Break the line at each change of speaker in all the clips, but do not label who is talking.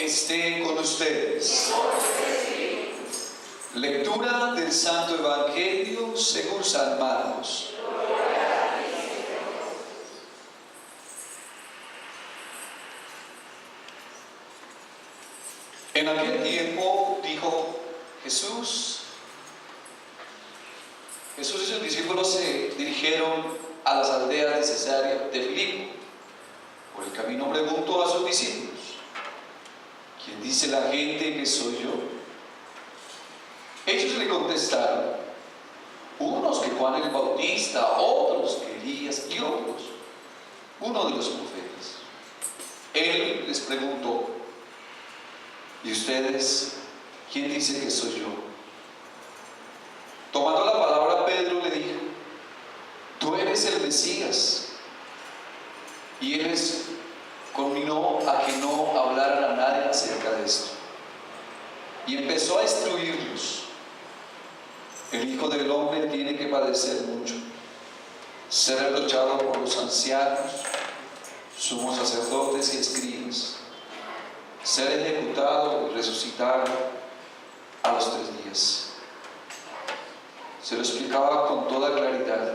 esté con ustedes. Lectura del Santo Evangelio según San Marcos. En aquel tiempo dijo Jesús y sus discípulos se dirigieron a las aldeas de Cesarea de Filipo. Por el camino preguntó a sus discípulos: ¿quién dice la gente que soy yo? Ellos le contestaron: unos que Juan el Bautista, otros que Elías y otros uno de los profetas. Él les preguntó: ¿y ustedes quién dice que soy yo? Tomando la palabra, Pedro le dijo: tú eres el Mesías. Y él les conminó a que no hablaran a nadie acerca de esto. Y empezó a instruirlos: el Hijo del Hombre tiene que padecer mucho, ser reprochado por los ancianos, sumos sacerdotes y escribas, ser ejecutado y resucitar a los 3 días. Se lo explicaba con toda claridad.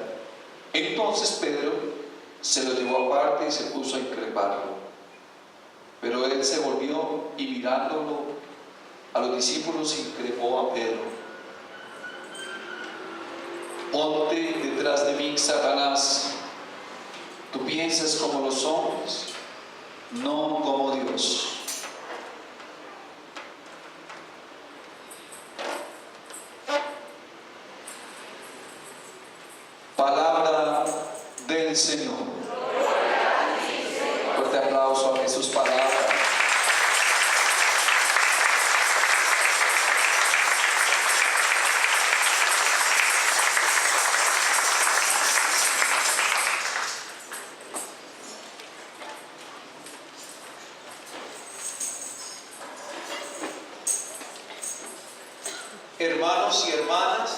Entonces Pedro se lo llevó aparte y se puso a increparlo. Pero él se volvió y mirándolo a los discípulos increpó a Pedro: ponte detrás de mí, Satanás. Tú piensas como los hombres, no como Dios. Palabra del Señor. Fuerte aplauso a sus palabras. Hermanos y hermanas,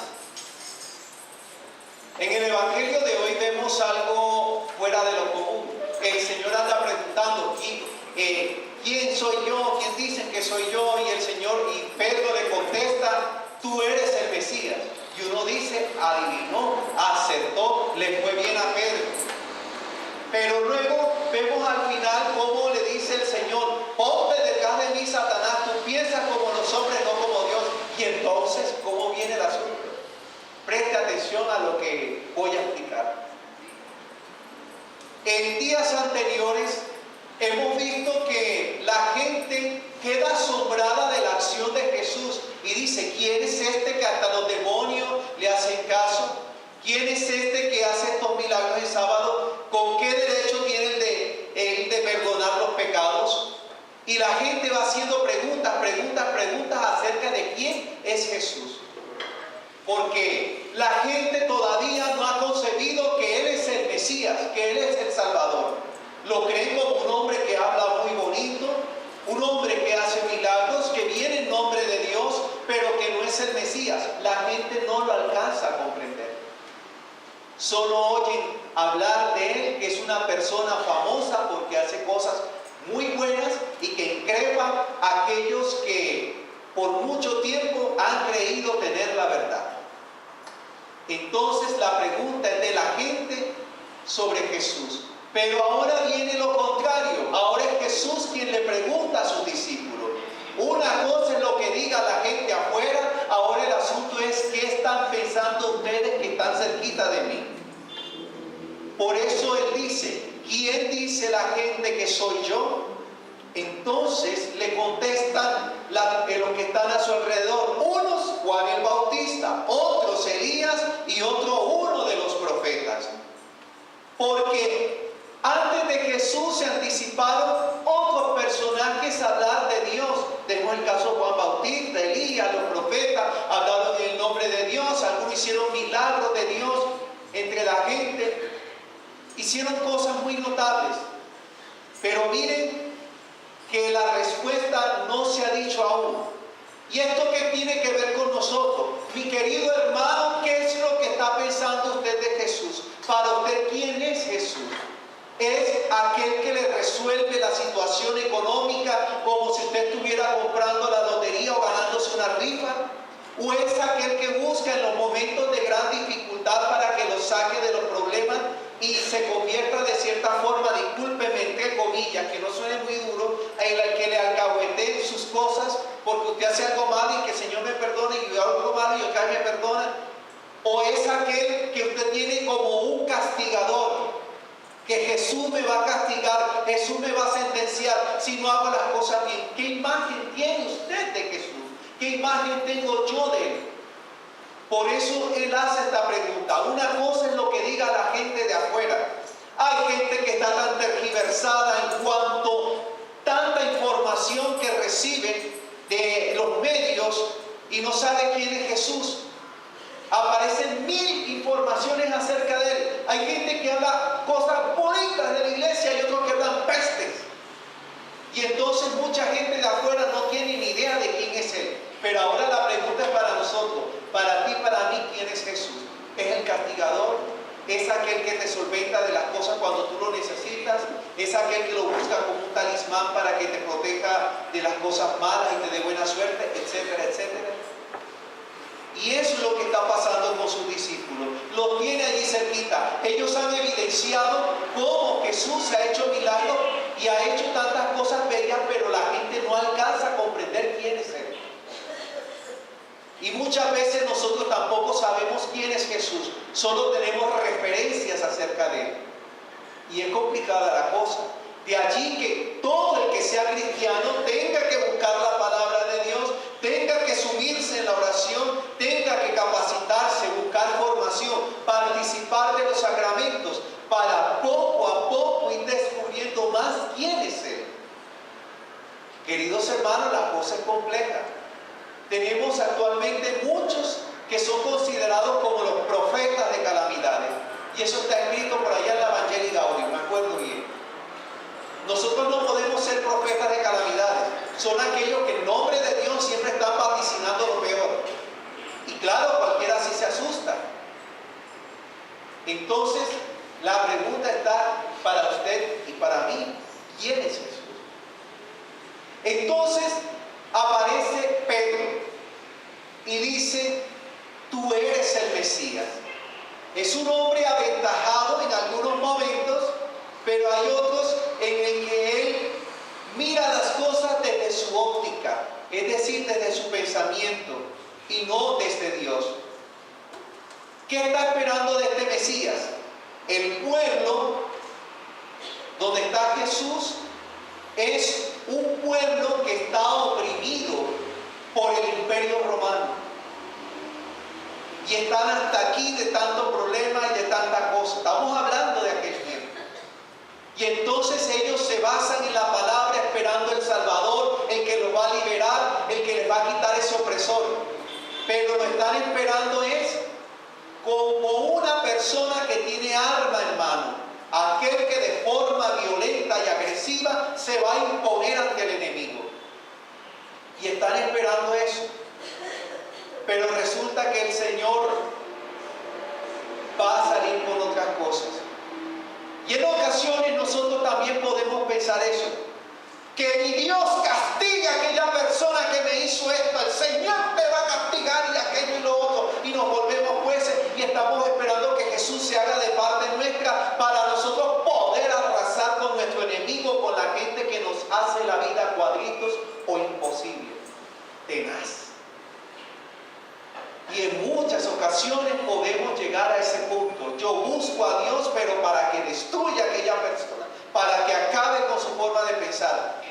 en el Evangelio de hoy vemos algo fuera de lo común. El Señor anda preguntando: ¿quién soy yo? ¿Quién dicen que soy yo? Y el Señor, y Pedro le contesta: tú eres el Mesías. Y uno dice: adivinó, acertó, le fue bien a Pedro. Pero luego vemos al final cómo le dice el Señor: ponte detrás de mí, Satanás, tú piensas como los hombres, no como Dios. Y entonces, ¿cómo viene el asunto? Preste atención a lo que voy a explicar. En días anteriores hemos visto que la gente queda asombrada de la acción de Jesús y dice: ¿quién es este que hasta los demonios le hacen caso? ¿Quién es este que hace estos milagros en sábado? ¿Con qué derecho tiene él de perdonar los pecados? Y la gente va haciendo preguntas acerca de quién es Jesús. Porque la gente todavía no ha concebido que Él es el Mesías, que Él es el Salvador. Lo creen como un hombre que habla muy bonito, un hombre que hace milagros, que viene en nombre de Dios, pero que no es el Mesías. La gente no lo alcanza a comprender. Solo oyen hablar de Él, que es una persona famosa porque hace cosas muy buenas y que increpa a aquellos que por mucho tiempo han creído tener la verdad. Entonces la pregunta es de la gente sobre Jesús. Pero ahora viene lo contrario. Ahora es Jesús quien le pregunta a sus discípulos. Una cosa es lo que diga la gente afuera. Ahora el asunto es: ¿qué están pensando ustedes que están cerquita de mí? Por eso Él dice: ¿quién dice la gente que soy yo? Entonces le contestan los que están a su alrededor: unos Juan el Bautista, otros Elías y otro uno de los profetas. Porque antes de Jesús se anticiparon otros personajes a hablar de Dios. Tenemos el caso de Juan Bautista, Elías, los profetas hablaron en el nombre de Dios. Algunos hicieron milagros de Dios entre la gente. Hicieron cosas muy notables. Pero miren que la respuesta no se ha dicho aún. ¿Y esto qué tiene que ver con nosotros? Mi querido hermano, ¿qué es lo que está pensando usted de Jesús? Para usted, ¿quién es Jesús? ¿Es aquel que le resuelve la situación económica como si usted tuviera aquel que busca en los momentos de gran dificultad para que los saque de los problemas y se convierta de cierta forma, discúlpeme, entre comillas, que no suene muy duro, en el que le alcahueteen sus cosas porque usted hace algo malo y que el Señor me perdone, y yo hago algo malo y usted me perdona? ¿O es aquel que usted tiene como un castigador? Que Jesús me va a castigar, Jesús me va a sentenciar si no hago las cosas bien. ¿Qué imagen tiene usted de Jesús? ¿Qué imagen tengo yo de Él? Por eso Él hace esta pregunta. Una cosa es lo que diga la gente de afuera. Hay gente que está tan tergiversada en cuanto a tanta información que recibe de los medios y no sabe quién es Jesús. Aparecen 1000 informaciones acerca de Él. Hay gente que habla cosas bonitas de la iglesia y otros que hablan pestes. Y entonces mucha gente de afuera no tiene ni idea de quién es Él. Pero ahora la pregunta es para nosotros, para ti, para mí, ¿quién es Jesús? ¿Es el castigador? ¿Es aquel que te solventa de las cosas cuando tú lo necesitas? ¿Es aquel que lo busca como un talismán para que te proteja de las cosas malas y te dé buena suerte, etcétera, etcétera? Y eso es lo que está pasando con sus discípulos. Los tiene allí cerquita. Ellos han evidenciado cómo Jesús se ha hecho milagros y ha hecho tantas cosas bellas, pero la gente no alcanza a comprender quién es Él. Y muchas veces nosotros tampoco sabemos quién es Jesús. Solo tenemos referencias acerca de Él. Y es complicada la cosa. De allí que todo el que sea cristiano tenga que buscar la palabra de Dios, tenga que sumirse en la oración, tenga que capacitarse, buscar formación, participar de los sacramentos, para poco a poco ir descubriendo más quién es Él. Queridos hermanos, la cosa es compleja. Tenemos actualmente muchos que son considerados como los profetas de calamidades. Y eso está escrito por allá en la Evangelii Gaudium, me acuerdo bien. Nosotros no podemos ser profetas de calamidades. Son aquellos que en nombre de Dios siempre están vaticinando lo peor. Y claro, cualquiera así se asusta. Entonces, la pregunta está para usted y para mí: ¿quién es Jesús? Entonces, aparece Pedro y dice: tú eres el Mesías. Es un hombre aventajado en algunos momentos, pero hay otros en el que él mira las cosas desde su óptica, es decir, desde su pensamiento y no desde Dios. ¿Qué está esperando de este Mesías? El pueblo donde está Jesús es un pueblo que está oprimido por el Imperio Romano. Y están hasta aquí de tantos problemas y de tanta cosa. Estamos hablando de aquel tiempo. Y entonces ellos se basan en la palabra esperando el Salvador, el que los va a liberar, el que les va a quitar ese opresor. Pero lo están esperando es como una persona que tiene arma en mano. Aquel que de forma violenta y agresiva se va a imponer ante el enemigo. Y están esperando eso. Pero resulta que el Señor va a salir con otras cosas. Y en ocasiones nosotros también podemos pensar eso. Que mi Dios castiga a aquella persona que me hizo esto. El Señor te va a castigar y aquello y lo otro. Y nos volvemos jueces y estamos esperando que Jesús se haga de parte nuestra para nosotros poder arrasar con nuestro enemigo, con la gente que nos hace la vida cuadritos o imposible. Tenaz. Y en muchas ocasiones podemos llegar a ese punto. Yo busco a Dios, pero para que destruya a aquella persona, para que acabe con su forma de pensar.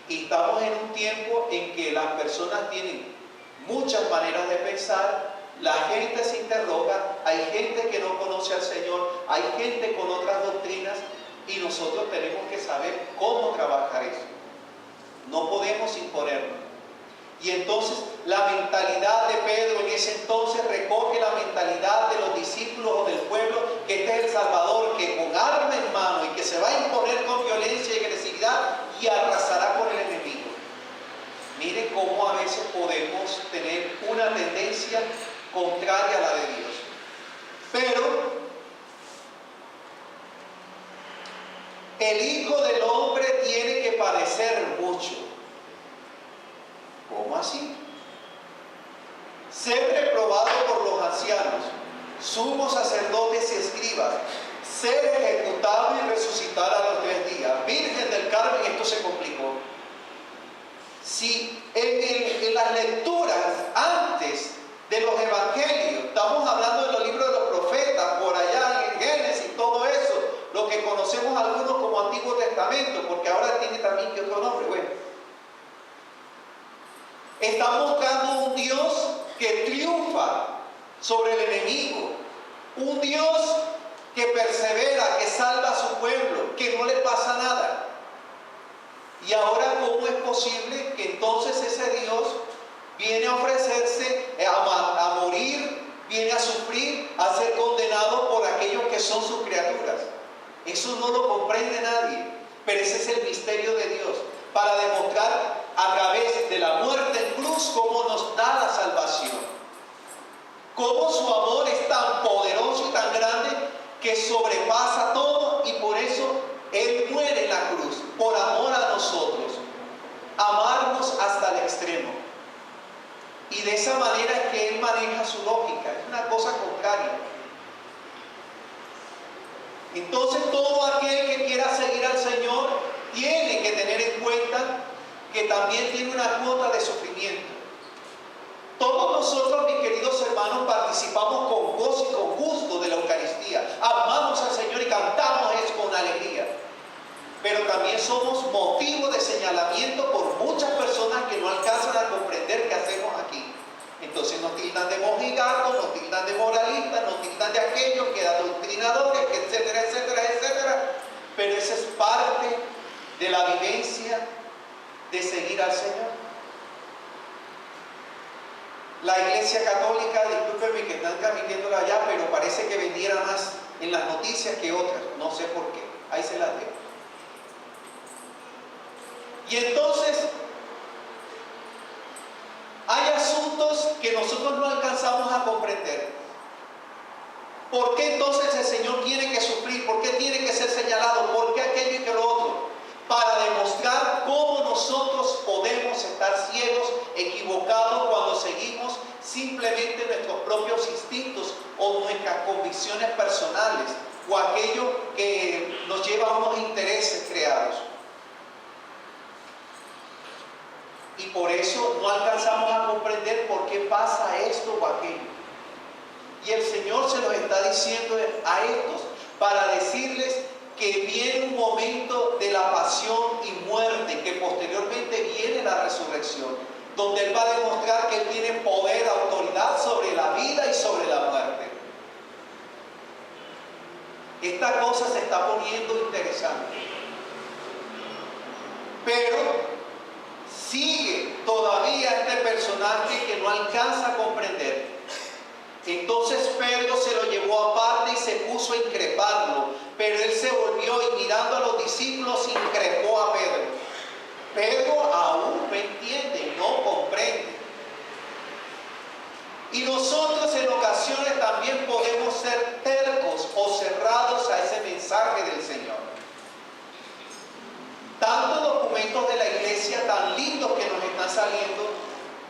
Y estamos en un tiempo en que las personas tienen muchas maneras de pensar, la gente se interroga, hay gente que no conoce al Señor, hay gente con otras doctrinas, y nosotros tenemos que saber cómo trabajar eso. No podemos imponernos. Y entonces la mentalidad de Pedro en ese entonces recoge la mentalidad de los discípulos o del pueblo, que este es el Salvador, que con arma en mano y que se va a imponer con violencia y agresividad y arrasará con el enemigo. Miren cómo a veces podemos tener una tendencia contraria a la de Dios. Pero el Hijo del Hombre tiene que padecer mucho. ¿Cómo así? ser reprobado por los ancianos, sumos sacerdotes y escribas, ser ejecutado y resucitar a los 3 días. Virgen del Carmen, esto se complicó. Si en las lecturas antes de los evangelios, estamos hablando de los libros de los profetas, por allá en Génesis, todo eso, lo que conocemos algunos como Antiguo Testamento, porque ahora tiene también que otro nombre, bueno. Están buscando un Dios que triunfa sobre el enemigo, un Dios que persevera, que salva a su pueblo, que no le pasa nada. Y ahora, ¿cómo es posible que entonces ese Dios viene a ofrecerse a morir, viene a sufrir, a ser condenado por aquellos que son sus criaturas? Eso no lo comprende nadie, pero ese es el misterio de Dios, para demostrar a través de la muerte en cruz cómo nos da la salvación, cómo su amor es tan poderoso y tan grande que sobrepasa todo, y por eso Él muere en la cruz, por amor a nosotros, amarnos hasta el extremo. Y de esa manera es que Él maneja su lógica, es una cosa contraria. Entonces todo aquel que quiera seguir al Señor tiene que tener en cuenta que también tiene una cuota de sufrimiento. Todos nosotros, mis queridos hermanos, participamos con gozo y con gusto de la Eucaristía. Amamos al Señor y cantamos eso con alegría. Pero también somos motivo de señalamiento por muchas personas que no alcanzan a comprender qué hacemos aquí. Entonces nos tildan de mojigatos, nos tildan de moralistas, nos tildan de aquellos que adoctrinadores, etcétera, etcétera, etcétera. Pero esa es parte de la vivencia de seguir al Señor. La Iglesia Católica, discúlpenme que están transmitiéndola allá, pero parece que vendiera más en las noticias que otras. No sé por qué. Ahí se las dejo. Y entonces, hay asuntos que nosotros no alcanzamos a comprender. ¿Por qué entonces el Señor tiene que sufrir? ¿Por qué tiene que ser señalado? ¿Por qué aquello y que lo otro? Para demostrar cómo nosotros podemos estar ciegos, equivocados, cuando seguimos simplemente nuestros propios instintos o nuestras convicciones personales, o aquello que nos lleva a unos intereses creados. Y por eso no alcanzamos a comprender por qué pasa esto o aquello. Y el Señor se los está diciendo a estos para decirles que viene un momento de la pasión y muerte, que posteriormente viene la resurrección, donde Él va a demostrar que Él tiene poder, autoridad sobre la vida y sobre la muerte. Esta cosa se está poniendo interesante. Pero sigue todavía este personaje que no alcanza a comprender. Entonces Pedro se lo llevó aparte y se puso a increparlo, pero él se volvió y mirando a los discípulos increpó a Pedro. Pedro aún no entiende, no comprende. Y nosotros en ocasiones también podemos ser tercos o cerrados a ese mensaje del Señor. Tantos documentos de la Iglesia tan lindos que nos están saliendo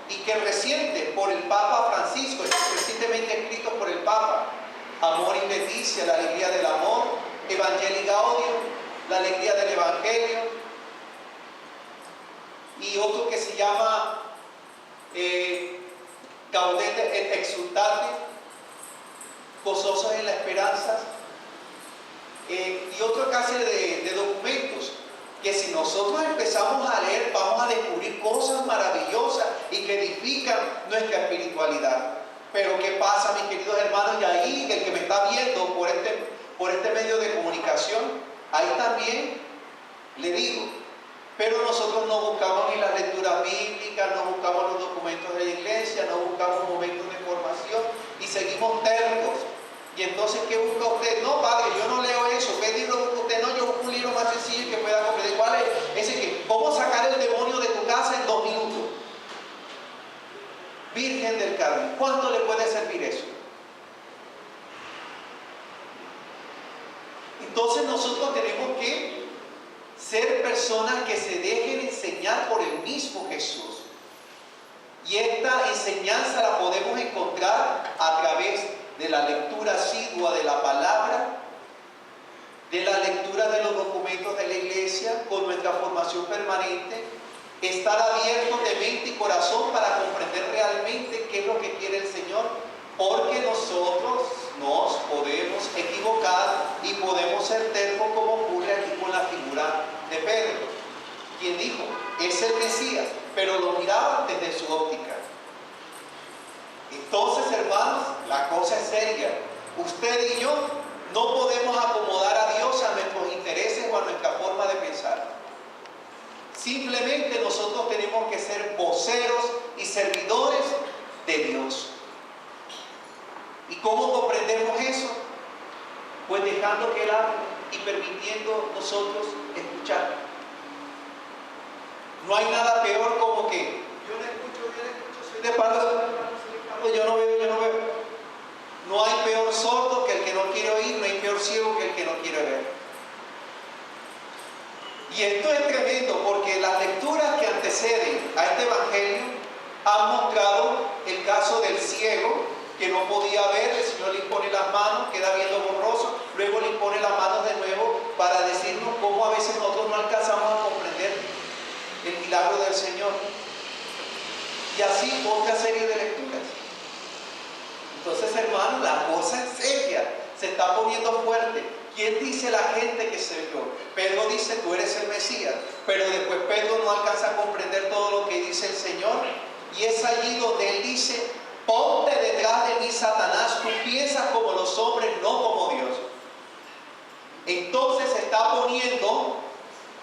y que reciente por el Papa Francisco, recientemente escritos por el Papa: Amor y Leticia, la alegría del amor; Evangelii Gaudium, la alegría del Evangelio; y otro que se llama Gaudete et Exultate, gozosos en la esperanza, y otra clase de documentos que si nosotros empezamos a leer vamos a descubrir cosas maravillosas y que edifican nuestra espiritualidad. Pero ¿qué pasa, mis queridos hermanos? Y ahí el que me está viendo por este medio de comunicación, ahí también le digo, pero nosotros no buscamos ni las lecturas bíblicas, no buscamos los documentos de la Iglesia, no buscamos momentos de formación y seguimos tercos. Y entonces, ¿qué busca usted? No, padre, yo no leo eso. ¿Qué libro busca usted? No, yo busco un libro más sencillo que pueda comprender. ¿Cuál es? Ese que, ¿cómo sacar el demonio de tu casa en 2 minutos? Virgen del Carmen, ¿cuánto le puede servir eso? Entonces nosotros tenemos que ser personas que se dejen enseñar por el mismo Jesús. Y Y esta enseñanza la podemos encontrar a través de la lectura asidua de la palabra, de la lectura de los documentos de la iglesia, con nuestra formación permanente, estar abiertos de mente y corazón para comprender realmente qué es lo que quiere el Señor, porque nosotros nos podemos equivocar y podemos ser tercos, como ocurre aquí con la figura de Pedro, quien dijo, es el Mesías, pero lo miraba desde su óptica. Entonces, hermanos, la cosa es seria. Usted y yo no podemos acomodar a Dios a nuestros intereses o a nuestra forma de pensar. Simplemente nosotros tenemos que ser voceros y servidores de Dios. ¿Y cómo comprendemos eso? Pues dejando que Él hable y permitiendo nosotros escuchar. No hay nada peor como que yo no escucho, soy de palo, yo no veo. No hay peor sordo que el que no quiere oír, no hay peor ciego que el que no quiere ver. Y esto es tremendo porque las lecturas que anteceden a este evangelio han mostrado el caso del ciego que no podía ver, el Señor le impone las manos, queda viendo borroso, luego le impone las manos de nuevo para decirnos cómo a veces nosotros no alcanzamos a comprender el milagro del Señor. Y así otra serie de lecturas. Entonces, hermanos, la cosa es seria, se está poniendo fuerte. ¿Quién dice la gente que soy yo? Pedro dice, tú eres el Mesías, pero después Pedro no alcanza a comprender todo lo que dice el Señor, y es allí donde él dice, ponte detrás de mí, Satanás, tú piensas como los hombres, no como Dios. Entonces está poniendo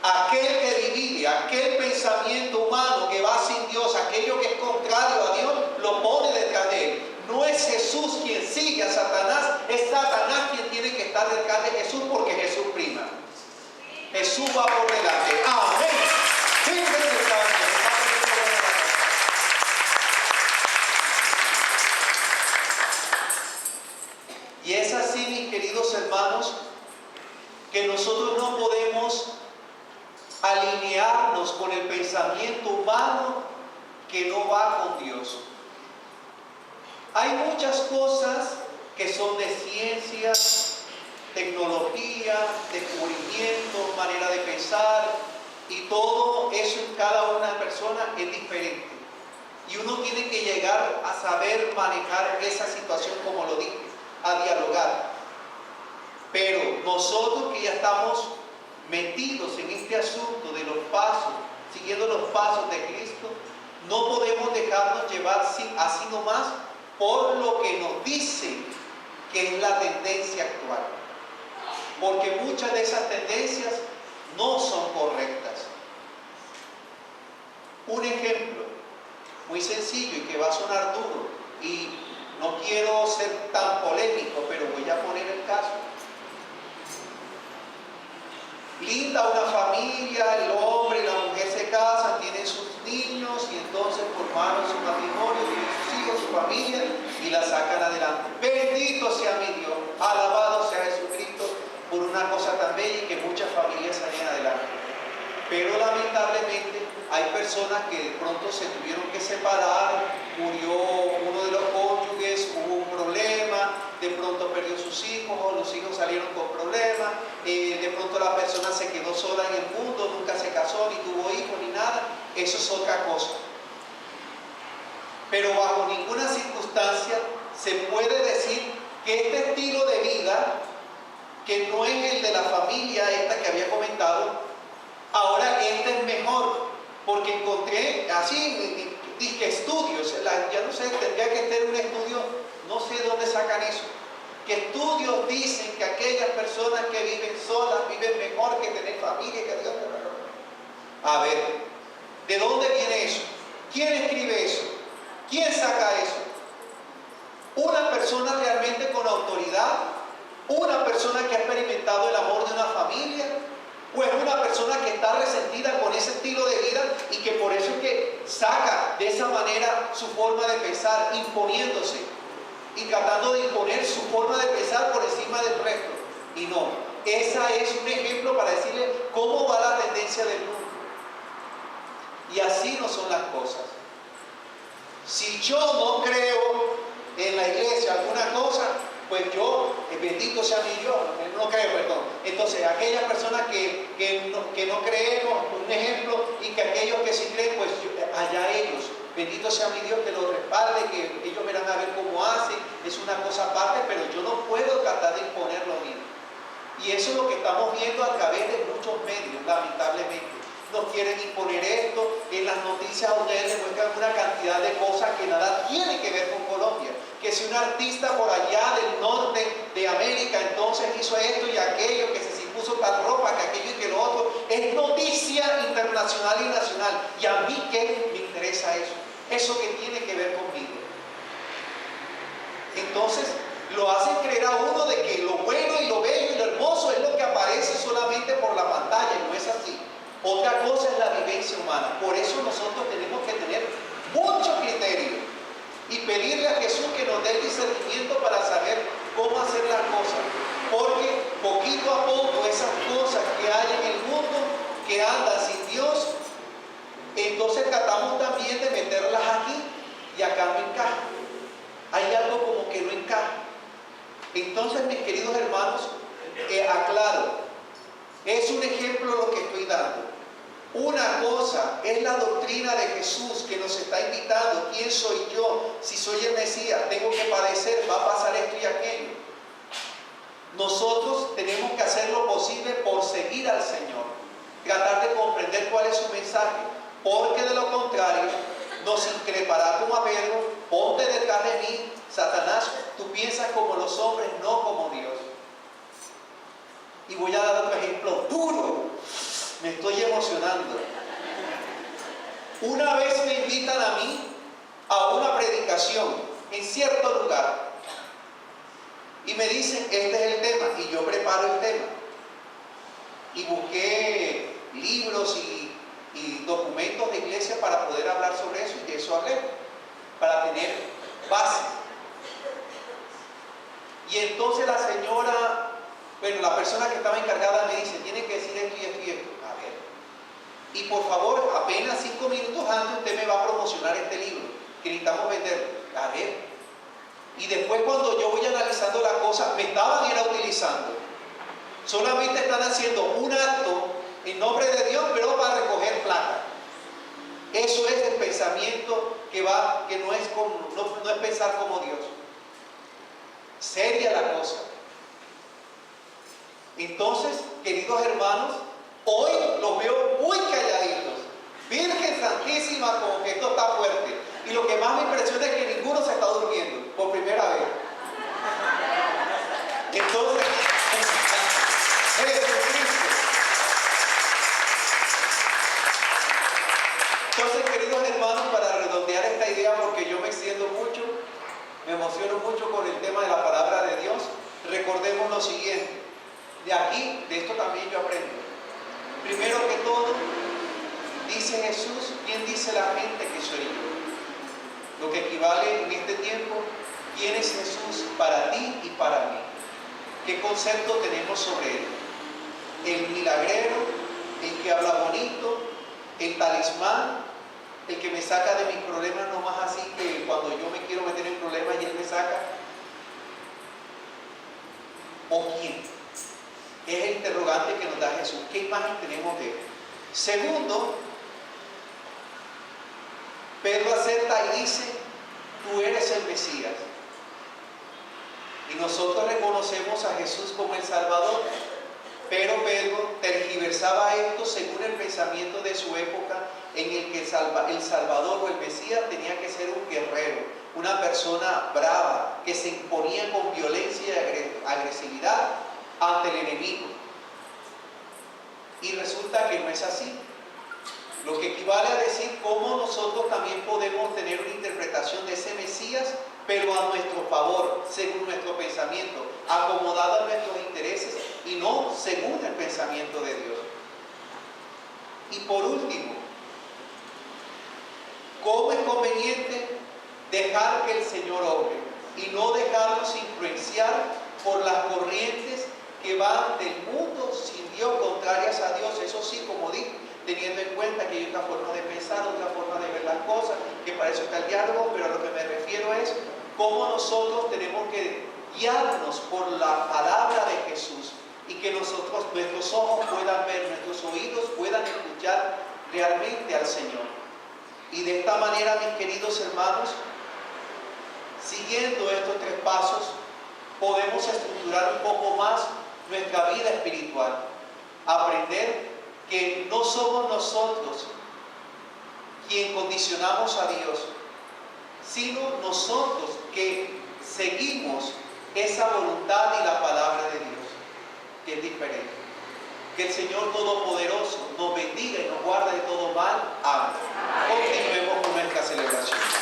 aquel que divide, aquel pensamiento humano que va sin Dios, aquello que es contrario a Dios, lo pone detrás de él. No es Jesús quien sigue a Satanás, es Satanás quien tiene que estar detrás de Jesús, porque Jesús prima. Jesús va por delante. Amén. Y es así, mis queridos hermanos, que nosotros no podemos alinearnos con el pensamiento humano que no va con Dios. Hay muchas cosas que son de ciencia, tecnología, descubrimiento, manera de pensar, y todo eso en cada una persona es diferente. Y uno tiene que llegar a saber manejar esa situación, como lo dije, a dialogar. Pero nosotros que ya estamos metidos en este asunto de los pasos, siguiendo los pasos de Cristo, no podemos dejarnos llevar así nomás por lo que nos dicen que es la tendencia actual. Porque muchas de esas tendencias no son correctas. Un ejemplo muy sencillo y que va a sonar duro, y no quiero ser tan polémico, pero voy a poner el caso. Linda una familia, el hombre y la mujer se casan, tienen sus niños y entonces formaron su matrimonio, tienen sus hijos, su familia y la sacan adelante. Bendito sea mi Dios, alabado sea Jesucristo por una cosa tan bella y que muchas familias salen adelante. Pero lamentablemente hay personas que de pronto se tuvieron que separar, murió uno de los cónyuges, hubo un problema, de pronto perdió sus hijos, o los hijos salieron con problemas, de pronto la persona se quedó sola en el mundo, nunca se casó, ni tuvo hijos, ni nada. Eso es otra cosa. Pero bajo ninguna circunstancia se puede decir que este estilo de vida, que no es el de la familia esta que había comentado, ahora este es mejor, porque encontré así, dije estudios, ya no sé, tendría que tener un estudio, no sé de dónde sacan eso, que estudios dicen que aquellas personas que viven solas viven mejor que tener familia, que Dios. A ver, ¿de dónde viene eso? ¿Quién escribe eso? ¿Quién saca eso? ¿Una persona realmente con autoridad? ¿Una persona que ha experimentado el amor de una familia? ¿O es una persona que está resentida con ese estilo de vida y que por eso es que saca de esa manera su forma de pensar, imponiéndose y tratando de imponer su forma de pensar por encima del resto? Y no, esa es un ejemplo para decirle cómo va la tendencia del mundo. Y así no son las cosas. yo no creo en la iglesia alguna cosa, pues yo, bendito sea mi Dios, no creo, perdón. Entonces, aquellas personas que no creemos, un ejemplo, y que aquellos que sí creen, pues allá ellos. Bendito sea mi Dios que los respalde, que ellos verán a ver cómo hacen, es una cosa aparte, pero yo no puedo tratar de imponer lo mío. Y eso es lo que estamos viendo a través de muchos medios, lamentablemente. Nos quieren imponer esto, en las noticias ustedes les muestran una cantidad de cosas que nada tienen que ver con Colombia. Que si un artista por allá del norte de América entonces hizo esto y aquello, que se puso tal ropa, que aquello y que lo otro, es noticia internacional y nacional. ¿Y a mí qué me interesa eso? Eso que tiene que ver conmigo. Entonces lo hacen creer a uno de que lo bueno y lo bello y lo hermoso es lo que aparece solamente por la pantalla, y no es así. Otra cosa es la vivencia humana. Por eso nosotros tenemos que tener mucho criterio y pedirle a Jesús que nos dé el discernimiento para saber cómo hacer las cosas. Porque poquito a poco esas cosas que hay en el mundo, que andan sin Dios, entonces tratamos también de meterlas aquí y acá no encaja. Hay algo como que no encaja. Entonces, mis queridos hermanos, aclaro, es un ejemplo lo que estoy dando. Una cosa es la doctrina de Jesús que nos está invitando. ¿Quién soy yo? Si soy el Mesías, tengo que padecer, va a pasar esto y aquello. Nosotros tenemos que hacer lo posible por seguir al Señor, tratar de comprender cuál es su mensaje, porque de lo contrario nos increpará como a Pedro: ponte detrás de mí, Satanás, tú piensas como los hombres, no como Dios. Y voy a dar otro ejemplo duro. Me estoy emocionando. Una vez me invitan a mí a una predicación en cierto lugar y me dicen, este es el tema, y yo preparo el tema y busqué libros y documentos de iglesia para poder hablar sobre eso, y de eso hablé, para tener base. Y entonces la señora, bueno, la persona que estaba encargada me dice, tiene que decir esto y esto y esto. A ver. Y por favor, apenas 5 minutos antes usted me va a promocionar este libro, que necesitamos venderlo. A ver. Y después, cuando yo voy analizando la cosa, me estaban utilizando. Solamente están haciendo un acto en nombre de Dios, pero para recoger plata. Eso es el pensamiento que no es pensar como Dios. Seria la cosa. Entonces, queridos hermanos, hoy los veo muy calladitos. Virgen Santísima, como que esto está fuerte. Y lo que más me impresiona es que ninguno se está durmiendo por primera vez. Entonces, Jesucristo. Entonces, queridos hermanos, para redondear esta idea, porque yo me extiendo mucho, me emociono mucho con el tema de la palabra de Dios, recordemos lo siguiente. De aquí, de esto también yo aprendo. Primero que todo, dice Jesús, ¿quién dice la gente que soy yo? Lo que equivale en este tiempo, ¿quién es Jesús para ti y para mí? ¿Qué concepto tenemos sobre él? El milagrero, el que habla bonito, el talismán, el que me saca de mis problemas, no más así que cuando yo me quiero meter en problemas y él me saca. ¿O quién? Es el interrogante que nos da Jesús. ¿Qué imagen tenemos de él? Segundo, Pedro acepta y dice, tú eres el Mesías. Y nosotros reconocemos a Jesús como el Salvador. Pero Pedro tergiversaba esto según el pensamiento de su época, en el que el Salvador o el Mesías tenía que ser un guerrero, una persona brava, que se imponía con violencia y agresividad ante el enemigo. Y resulta que no es así. Lo que equivale a decir cómo nosotros también podemos tener una interpretación de ese Mesías, pero a nuestro favor, según nuestro pensamiento, acomodado a nuestros intereses y no según el pensamiento de Dios. Y por último, ¿cómo es conveniente dejar que el Señor obre y no dejarnos influenciar por las corrientes que van del mundo sin Dios, contrarias a Dios? Eso sí, como dije, teniendo en cuenta que hay otra forma de pensar, otra forma de ver las cosas, que para eso está el diálogo, pero a lo que me refiero es cómo nosotros tenemos que guiarnos por la palabra de Jesús y que nuestros ojos puedan ver, nuestros oídos puedan escuchar realmente al Señor. Y de esta manera, mis queridos hermanos, siguiendo estos 3 pasos, podemos estructurar un poco más nuestra vida espiritual. Aprender que no somos nosotros quien condicionamos a Dios, sino nosotros que seguimos esa voluntad y la palabra de Dios, que es diferente. Que el Señor Todopoderoso nos bendiga y nos guarde de todo mal. Amén. Continuemos con nuestra celebración.